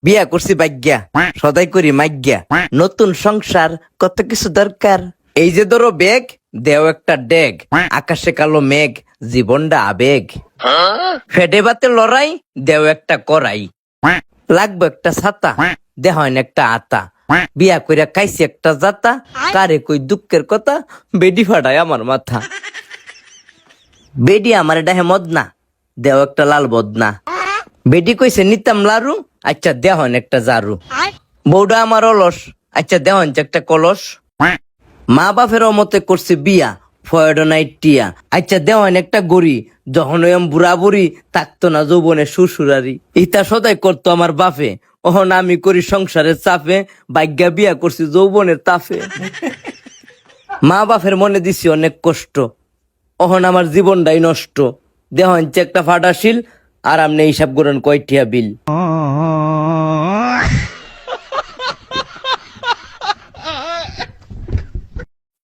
বিয়া করছি ভাগ্যা, সদাই করি মাগ্যা, নতুন সংসার কত কিছু দরকার। এই যে ধরো ব্যাগ, দেও একটা ডেগ, আকাশে কালো মেঘ, জীবনটা আবেগ। ফেডে বাতে লড়াই, দেও একটা করাই, লাগবে একটা ছাতা, দেহন একটা আতা। বিয়া কইরা খাইছি একটা জাতা, কারে কই দুঃখের কথা, বেডি ফাটায় আমার মাথা। বেডি আমার ডাহে মদনা, দেও একটা লাল বদনা। বেডি কইছে নিতাম লারু, আচ্ছা দেহন একটা জারু। বউডা আমার অলস, আচ্ছা দেহন একটা কলস। মা বাপের মতে করছে বিয়া, ফয়ডো নাইট টিয়া, আচ্ছা দেওয়ান একটা গড়ি। যখন ওই বুড়া বুড়ি থাকতো না যৌবনে শ্বশুরারি, ইতা সদাই করতো আমার বাপে। ওহন আমি করি সংসারের চাপে, ভাগ্যা বিয়া করছি যৌবনের তাফে। মা বাপের মনে দিছি অনেক কষ্ট, ওহন আমার জীবনটাই নষ্ট। দেহন একটা ফাটাশিল, আর আমনে হিসাব করেন কয়টিয়া বিল।